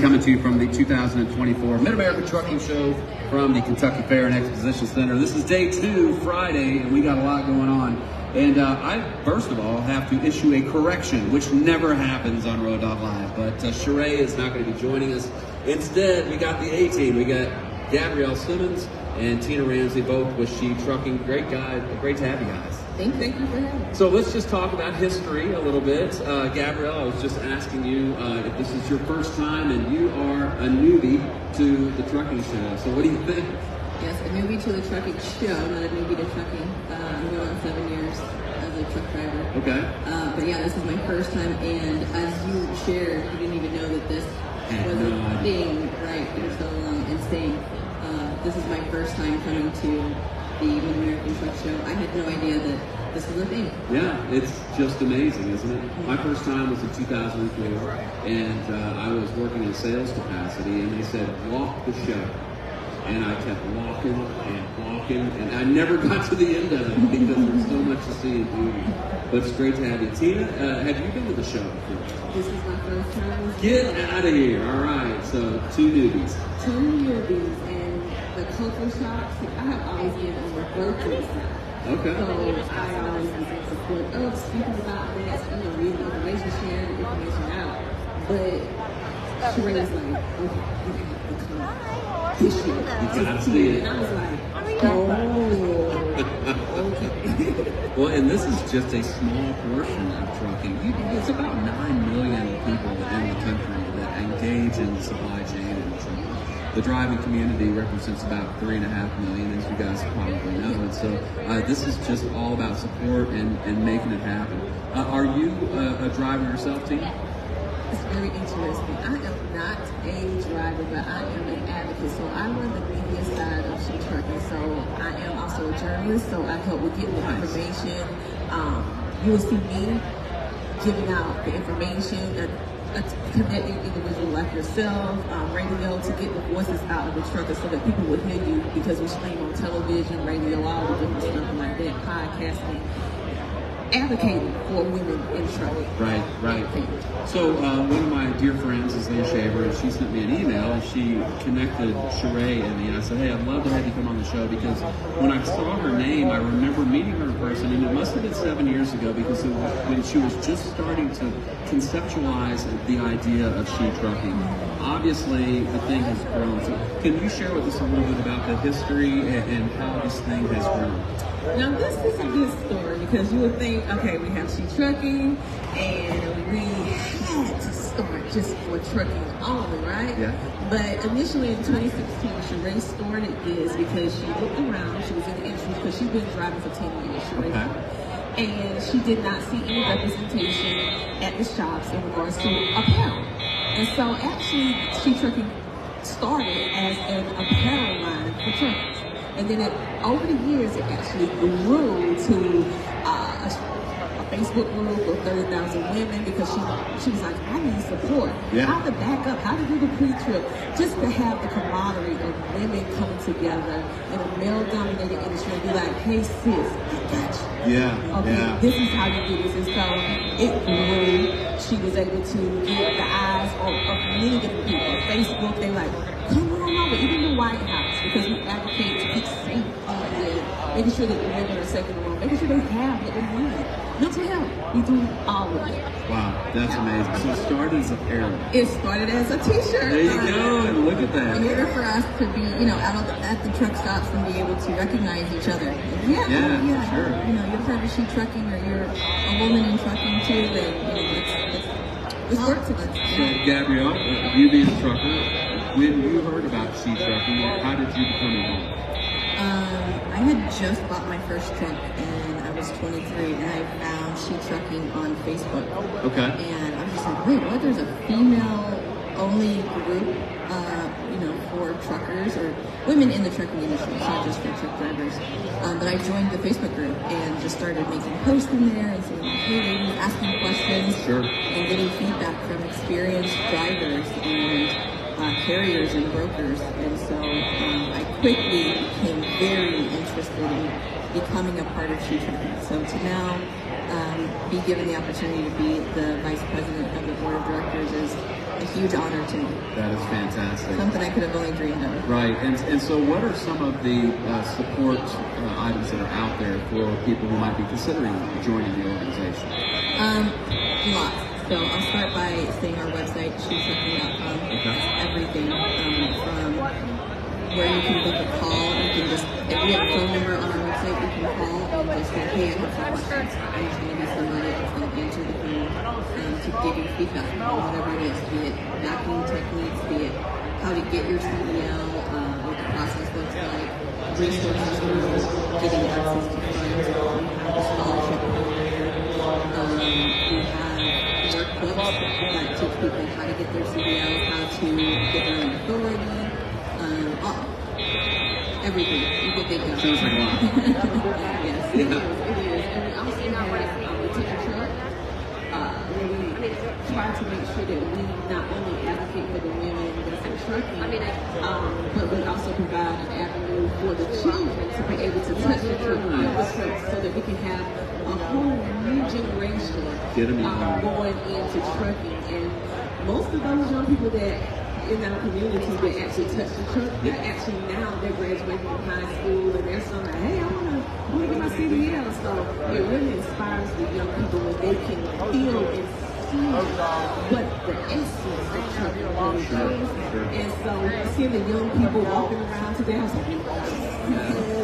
Coming to you from the 2024 Mid-America Trucking Show from the Kentucky Fair and Exposition Center. This is day 2, Friday, and we got a lot going on. And I, first of all, have to issue a correction, which never happens on Road Dog Live. But Sheree is not going to be joining us. Instead, we got the A-Team. We got Gabrielle Simmons and Tina Ramsey, both with She Trucking. Great guys. Great to have you guys. Thank you for having me. So let's just talk about history a little bit. Gabrielle, I was just asking you if this is your first time, and you are a newbie to the trucking show. So what do you think? Yes, a newbie to the trucking show, not a newbie to trucking. I'm going on 7 years as a truck driver. Okay. But yeah, this is my first time, and as you shared, you didn't even know that this was a thing, right, for so long, and saying, this is my first time coming to the Mid-American Truck Show. I had no idea that this was a thing. Yeah, it's just amazing, isn't it? Mm-hmm. My first time was in 2004, and I was working in sales capacity, and they said, walk the show. And I kept walking and walking, and I never got to the end of it because there's so much to see and do. But it's great to have you. Tina, have you been to the show before? This is my first time. Get out of here. All right, so 2 newbies. 2 newbies, and the culture shock, I have always been on the virtual side. Okay. So I always was in support of speaking about this, reading information, sharing information out. But Sheree was like, okay, you have to come this year. You gotta see it. And I was like, oh, okay. Well, and this is just a small portion of trucking. It's about 9 million people in the country that engage in the supply chain and trucking. The driving community represents about 3.5 million, as you guys probably know. And so this is just all about support and making it happen. Are you a driver yourself, Tina? It's very interesting. I am not a driver, but I am an advocate. So I run the media side of She Trucking. So I am also a journalist, so I help with getting the information. You will see me giving out the information, connecting individuals like yourself, radio, to get the voices out of the truckers so that people will hear you, because we stream on television, radio, all the different stuff like that, podcasting. Advocating for women in trucking. Right. So one of my dear friends is Leah Shaver, and she sent me an email, and she connected Sheree and me, and I said, hey, I'd love to have you come on the show, because when I saw her name, I remember meeting her in person, and it must have been 7 years ago, because it was when she was just starting to conceptualize the idea of She Trucking. Obviously, the thing has grown. So can you share with us a little bit about the history and how this thing has grown? Now, this is a good story, because you would think, okay, we have She Trucking, and we had to start just for trucking only, right? Yeah. But initially in 2016, Sheree started this because she looked around. She was in the industry because she's been driving for 10 years, Sheree. Okay. And she did not see any representation at the shops in regards to apparel. And so actually, She Trucking started as an apparel line for truckers. And then over the years, it actually grew to a Facebook group of 30,000 women, because she was like, I need support. Yeah. How to back up, how to do the pre-trip, just to have the camaraderie of women coming together in a male-dominated industry and be like, hey sis, I got you. Yeah. Okay, yeah. This is how you do this. And so it grew. She was able to get the eyes of many different people. Facebook, they like, come on over, even the White House, because we advocate to keep safety and making sure that the women are safe in the room, making sure they have what they need. Mental health, we do all of it. Wow, that's amazing. So it started as apparel. It started as a t-shirt. There you go, and look at that. In order for us to be, out at the truck stops and be able to recognize each other. Yeah, sure. You're part of She Trucking, or you're a woman in trucking too, then it's work to us. So Gabrielle, you being a trucker, when you heard about She Trucking, how did you become involved? I had just bought my first truck, and I was 23, and I found She Trucking on Facebook. Okay. And I was just like, wait, what? There's a female-only group, for truckers or women in the trucking industry. It's not just for truck drivers. But I joined the Facebook group and just started making posts in there and saying, hey, ladies, asking questions. Sure. And getting feedback from experienced drivers and carriers and brokers. And so I quickly became very interested in becoming a part of She Trucking. So to now be given the opportunity to be the vice president of the board of directors is a huge honor to me. That is fantastic. Something I could have only dreamed of. Right, and so what are some of the support items that are out there for people who might be considering joining the organization? Lots. So I'll start by saying our website, SheTrucking.com. Okay. Everything from where you can book a call. You can just, if we have a phone number on our website, you can call and just say, hey, I have some questions. And it's going to be somebody that's going to answer the phone to give you feedback on whatever it is, be it vacuum techniques, be it how to get your CDL, what the process looks like, resources for getting access to funds, we have a scholarship program, we have workbooks that teach people how to get their CDLs, how to get their own authority, everything. You can think of. Sounds like a lot. Yes, it is. And we also have a teacher truck where we try to make sure that we not only advocate for the women that's in trucking, but we also provide an avenue for the children to be able to touch the truck so that we can have a whole new generation going into trucking. And most of those young people that in our community that actually touch the truck, they're actually now they're graduating from high school and they're saying, hey, I wanna get my CDL. So it really inspires the young people when they can feel and see what the essence of trucking really is. And so seeing the young people walking around today, I was like,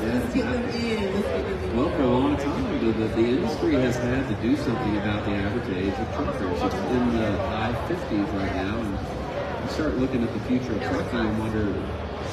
let's get them in. Well, for a long time, the industry has had to do something about the average age of truckers. It's in the high 50s right now. And start looking at the future of trucking and wonder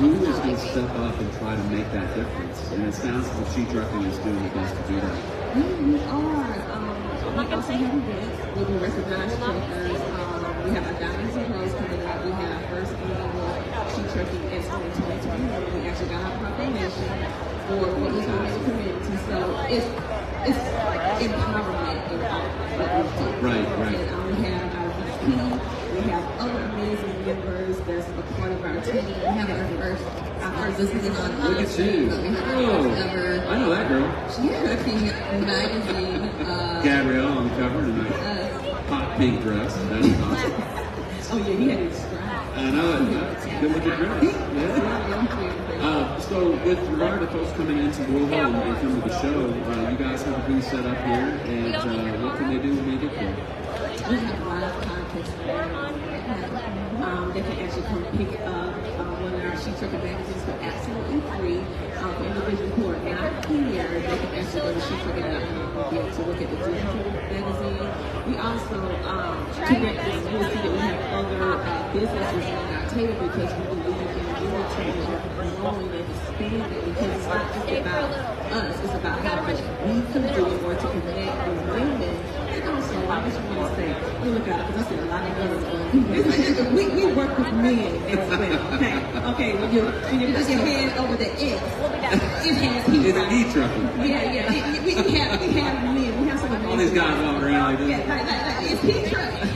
who is going to step up and try to make that difference. And it sounds as if SheTrucking is doing the best to do that. We are. We also have events where we recognize truckers. We have our Diamonds and Pearls coming up. We have first annual SheTrucking Expo in 2021. We actually got our proclamation for what was going in the community. So it's empowerment in all what we do. Right. And we have our VP. We have other amazing members that's a part of our team. We have our first listening on Look at you. I know that girl. SheTrucking magazine. Gabrielle on the cover in a hot pink dress. That's awesome. Oh yeah, he had his strap. I know it's a good looking dress. Yeah. So with regard to folks coming into Louisville and coming to the show, you guys have a booth set up here, and what can they do when they get there? We have live contests they can actually come pick up one of our SheTrucking magazines for absolutely free. For individuals who are not here, they can actually go to SheTrucking.com and be able to look at the digital magazine. We also connect this. You'll see that we have other businesses on our table because we believe in unity and growing and expanding because it's not just about us, it's about how much we can do in order to connect with women. And also, I just want to say, look out, because I see a lot of girls going, we work with men as well. Okay, when you put your hand over the X, it has heat. It's E-trucking. Yeah. We have men. We have some amazing. All these guys walking around like this. Yeah, it's heat-trucking.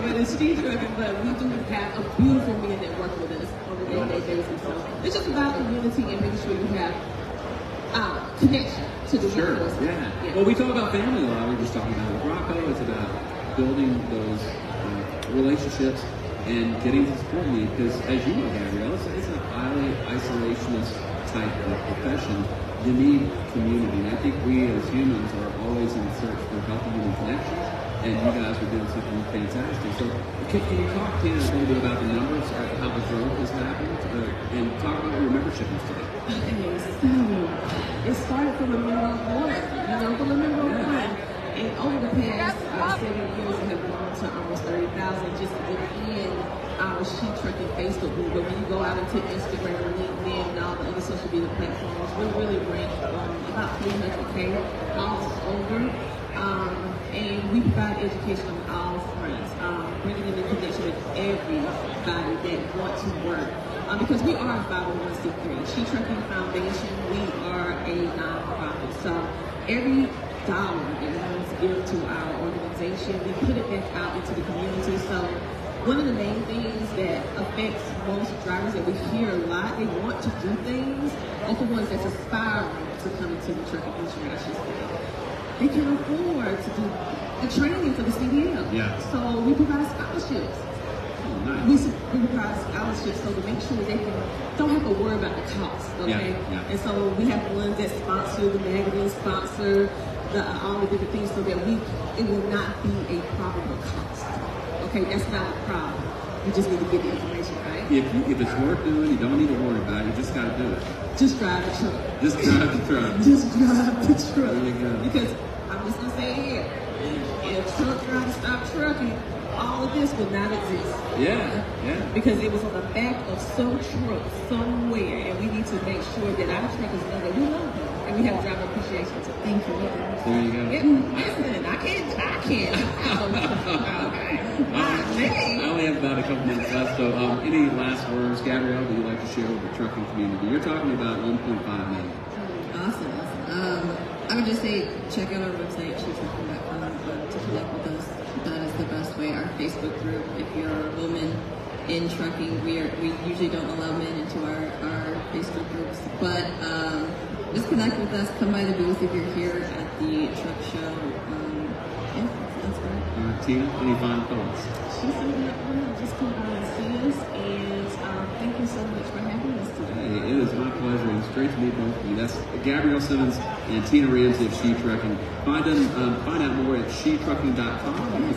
But it's SheTrucking, but we do have a beautiful men that work with us on a day-to-day basis. So it's just about community and making sure you have connection to the workforce. Yeah. Well, we talk about family a lot. We were just talking about with Rocco. It's about building those relationships and getting to support me because, as you know, Gabrielle, it's a highly isolationist type of profession. You need community. And I think we as humans are always in search for healthy human connections, and you guys are doing something fantastic. So can you talk to us a little bit about the numbers, how the growth has happened, and talk about your membership today? Okay, so it started from a member of one, from a member of one. And over the past 7 years, we have grown to almost 30,000 just within our SheTrucking Facebook group. But when you go out into Instagram, LinkedIn, and all the other social media platforms, we really rank about 300K all over. And we provide education on all fronts, bringing in the connection with everybody that want to work. Because we are a 501c3. SheTrucking Foundation, we are a nonprofit. So every dollar that we give to our organization, we put it back out into the community. So one of the main things that affects most drivers that we hear a lot, they want to do things, are the ones that's aspiring to come into the trucking industry, I should say. They can afford to do the training for the CDL. Yeah. So we provide scholarships. we provide scholarships so to make sure they don't have to worry about the cost. Okay, and so we have ones that sponsor the magazine, sponsor all the different things, so that it will not be a problem of cost. Okay, that's not a problem. You just need to get the information right. If it's worth doing, you don't need to worry about it. You just got to do it. Just drive the truck. Just drive the truck. Just drive the truck. There you go. Because I'm just gonna say it here, if truck drivers stop trucking, all of this would not exist. Yeah. Because it was on the back of some truck somewhere, and we need to make sure that our truckers know that we love them, and we have driver appreciation. So thank you. There you go. Listen, I can't. I only have about a couple minutes left, so any last words, Gabrielle, that you'd like to share with the trucking community? You're talking about 1.5 million. Awesome. I would just say check out our website, SheTrucking.com, to connect with us. That is the best way. Our Facebook group, if you're a woman in trucking, we usually don't allow men into our Facebook groups, but just connect with us. Come by the booth if you're here at the truck show. That's right. Tina, any final thoughts? She's just come by and see us, and thank you so much for having us today. Hey, it is my pleasure. It's great to meet both of you. That's Gabrielle Simmons and Tina Ramsey of She Trucking. Find out more at shetrucking.com or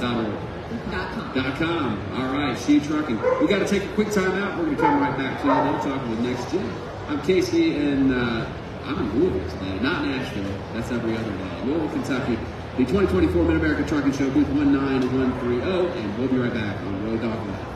.com. All right, She Trucking. We got to take a quick time out. We're going to come right back to you. Then talking with Next Gen. I'm Casey, and I'm in Louisville today, not Nashville. That's every other day. Louisville, Kentucky. The 2024 Mid-America Trucking Show, booth 19130, and we'll be right back on Road Dog Live.